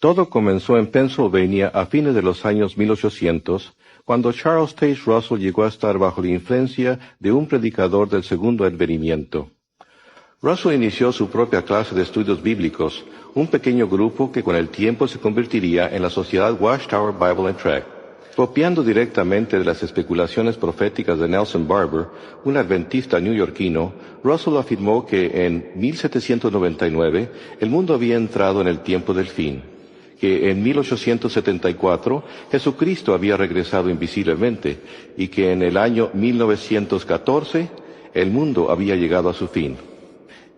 Todo comenzó en Pennsylvania a fines de los años 1800, cuando Charles Taze Russell llegó a estar bajo la influencia de un predicador del segundo advenimiento. Russell inició su propia clase de estudios bíblicos, un pequeño grupo que con el tiempo se convertiría en la Sociedad Watchtower Bible and Tract. Copiando directamente de las especulaciones proféticas de Nelson Barber, un adventista neoyorquino, Russell afirmó que en 1799 el mundo había entrado en el tiempo del fin, que en 1874 Jesucristo había regresado invisiblemente y que en el año 1914 el mundo había llegado a su fin.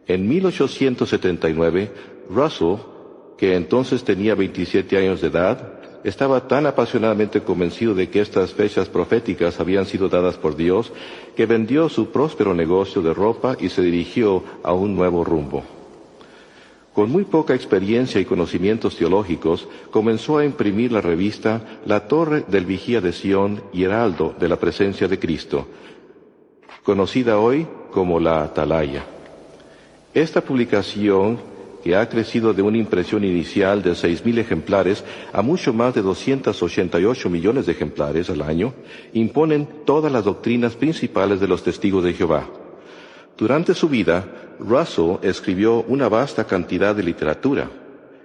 En 1879, Russell, que entonces tenía 27 años de edad, estaba tan apasionadamente convencido de que estas fechas proféticas habían sido dadas por Dios, que vendió su próspero negocio de ropa y se dirigió a un nuevo rumbo. Con muy poca experiencia y conocimientos teológicos, comenzó a imprimir la revista La Torre del Vigía de Sión y Heraldo de la Presencia de Cristo, conocida hoy como la Atalaya. Esta publicación, que ha crecido de una impresión inicial de 6.000 ejemplares a mucho más de 288 millones de ejemplares al año, imponen todas las doctrinas principales de los testigos de Jehová. Durante su vida, Russell escribió una vasta cantidad de literatura,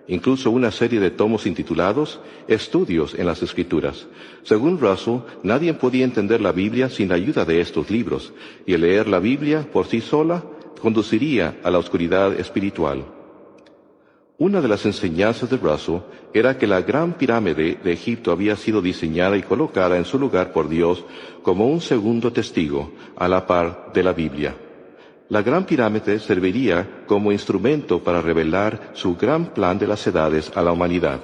incluso una serie de tomos intitulados Estudios en las Escrituras. Según Russell, nadie podía entender la Biblia sin la ayuda de estos libros, y el leer la Biblia por sí sola conduciría a la oscuridad espiritual. Una de las enseñanzas de Russell era que la Gran Pirámide de Egipto había sido diseñada y colocada en su lugar por Dios como un segundo testigo, a la par de la Biblia. La Gran Pirámide serviría como instrumento para revelar su gran plan de las edades a la humanidad.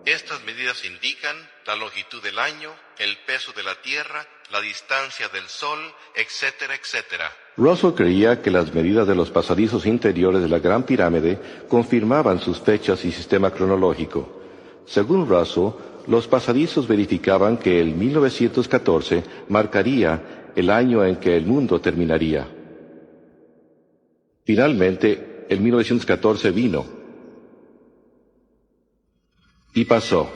Estas medidas indican la longitud del año, el peso de la Tierra, la distancia del Sol, etcétera, etcétera. Russell creía que las medidas de los pasadizos interiores de la Gran Pirámide confirmaban sus fechas y sistema cronológico. Según Russell, los pasadizos verificaban que el 1914 marcaría el año en que el mundo terminaría. Finalmente, el 1914 vino. Y pasó.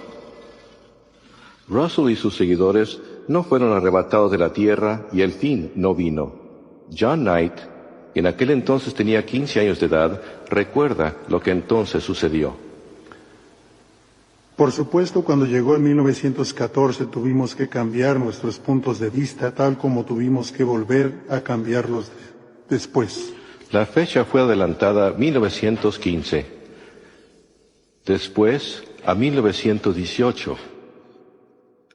Russell y sus seguidores no fueron arrebatados de la tierra y el fin no vino. John Knight, que en aquel entonces tenía 15 años de edad, recuerda lo que entonces sucedió. Por supuesto, cuando llegó el 1914 tuvimos que cambiar nuestros puntos de vista, tal como tuvimos que volver a cambiarlos después. La fecha fue adelantada a 1915, después a 1918.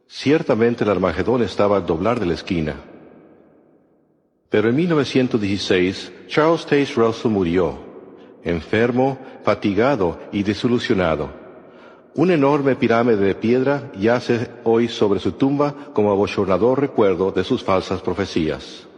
Ciertamente el Armagedón estaba al doblar de la esquina. Pero en 1916, Charles Taze Russell murió, enfermo, fatigado y desilusionado. Una enorme pirámide de piedra yace hoy sobre su tumba como abochornador recuerdo de sus falsas profecías.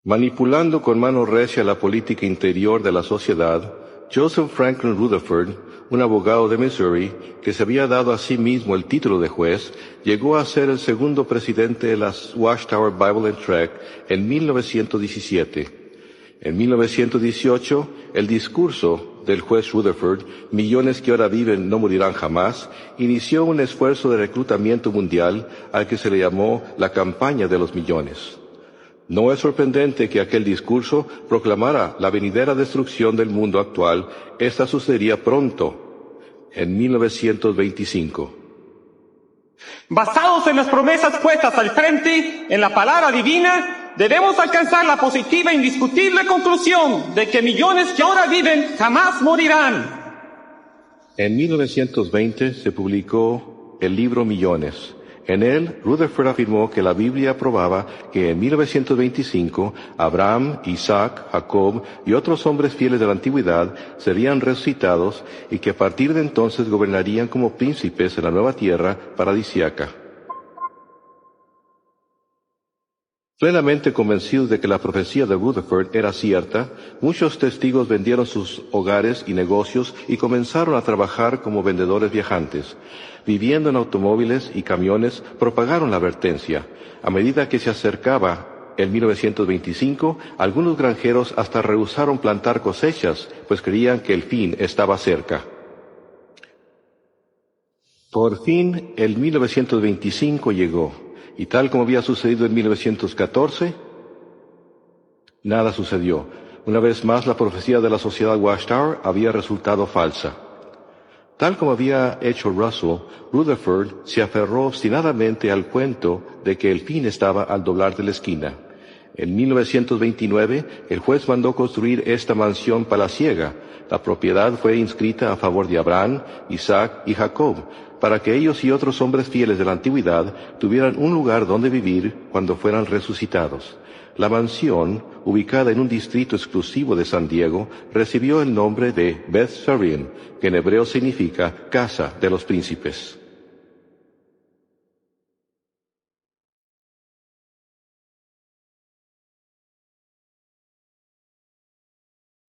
Manipulando con mano recia la política interior de la sociedad, Joseph Franklin Rutherford, un abogado de Missouri, que se había dado a sí mismo el título de juez, llegó a ser el segundo presidente de la Watchtower Bible and Tract en 1917. En 1918, el discurso del juez Rutherford, millones que ahora viven no morirán jamás, inició un esfuerzo de reclutamiento mundial al que se le llamó la campaña de los millones. No es sorprendente que aquel discurso proclamara la venidera destrucción del mundo actual. Esta sucedería pronto, en 1925. Basados en las promesas puestas al frente, en la palabra divina, debemos alcanzar la positiva e indiscutible conclusión de que millones que ahora viven jamás morirán. En 1920 se publicó el libro Millones. En él, Rutherford afirmó que la Biblia probaba que en 1925 Abraham, Isaac, Jacob y otros hombres fieles de la antigüedad serían resucitados y que a partir de entonces gobernarían como príncipes en la nueva tierra paradisíaca. Plenamente convencidos de que la profecía de Rutherford era cierta, muchos testigos vendieron sus hogares y negocios y comenzaron a trabajar como vendedores viajantes. Viviendo en automóviles y camiones, propagaron la advertencia. A medida que se acercaba En 1925, algunos granjeros hasta rehusaron plantar cosechas, pues creían que el fin estaba cerca. Por fin, el 1925 llegó, y tal como había sucedido en 1914, nada sucedió. Una vez más, la profecía de la sociedad Watchtower había resultado falsa. Tal como había hecho Russell, Rutherford se aferró obstinadamente al cuento de que el fin estaba al doblar de la esquina. En 1929, el juez mandó construir esta mansión palaciega. La propiedad fue inscrita a favor de Abraham, Isaac y Jacob, para que ellos y otros hombres fieles de la antigüedad tuvieran un lugar donde vivir cuando fueran resucitados. La mansión, ubicada en un distrito exclusivo de San Diego, recibió el nombre de Beth Sarim, que en hebreo significa casa de los príncipes.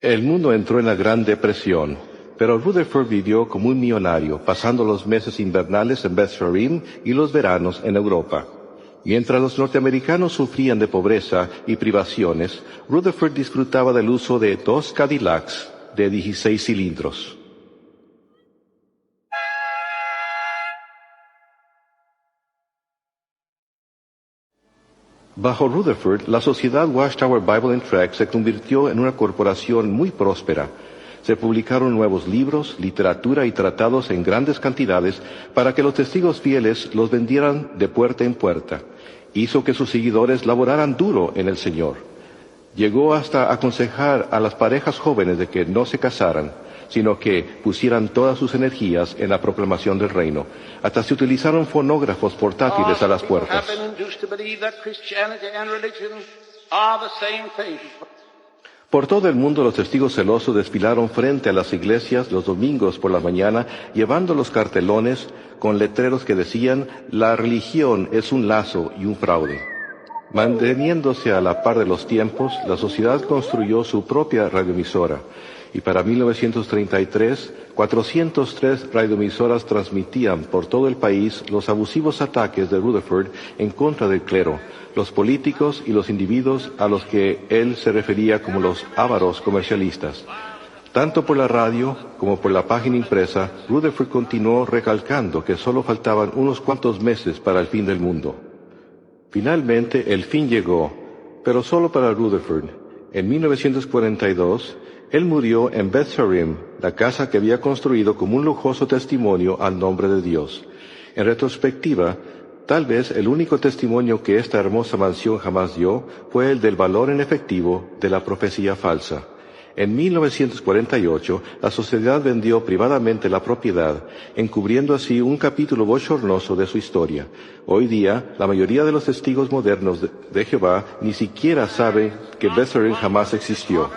El mundo entró en la Gran Depresión, pero Rutherford vivió como un millonario, pasando los meses invernales en Beth Sarim y los veranos en Europa. Mientras los norteamericanos sufrían de pobreza y privaciones, Rutherford disfrutaba del uso de 2 Cadillacs de 16 cilindros. Bajo Rutherford, la sociedad Watchtower Bible and Tract se convirtió en una corporación muy próspera. Se publicaron nuevos libros, literatura y tratados en grandes cantidades para que los testigos fieles los vendieran de puerta en puerta. Hizo que sus seguidores laboraran duro en el Señor. Llegó hasta aconsejar a las parejas jóvenes de que no se casaran, sino que pusieran todas sus energías en la proclamación del reino. Hasta se utilizaron fonógrafos portátiles a las puertas. Por todo el mundo los testigos celosos desfilaron frente a las iglesias los domingos por la mañana, llevando los cartelones con letreros que decían: la religión es un lazo y un fraude. Manteniéndose a la par de los tiempos, la sociedad construyó su propia radioemisora, y para 1933, 403 radioemisoras transmitían por todo el país los abusivos ataques de Rutherford en contra del clero, los políticos y los individuos a los que él se refería como los ávaros comercialistas. Tanto por la radio como por la página impresa, Rutherford continuó recalcando que solo faltaban unos cuantos meses para el fin del mundo. Finalmente, el fin llegó, pero solo para Rutherford. En 1942, él murió en Beth Sarim, la casa que había construido como un lujoso testimonio al nombre de Dios. En retrospectiva, tal vez el único testimonio que esta hermosa mansión jamás dio fue el del valor en efectivo de la profecía falsa. En 1948, la sociedad vendió privadamente la propiedad, encubriendo así un capítulo bochornoso de su historia. Hoy día, la mayoría de los testigos modernos de Jehová ni siquiera saben que Beth Sarim jamás existió.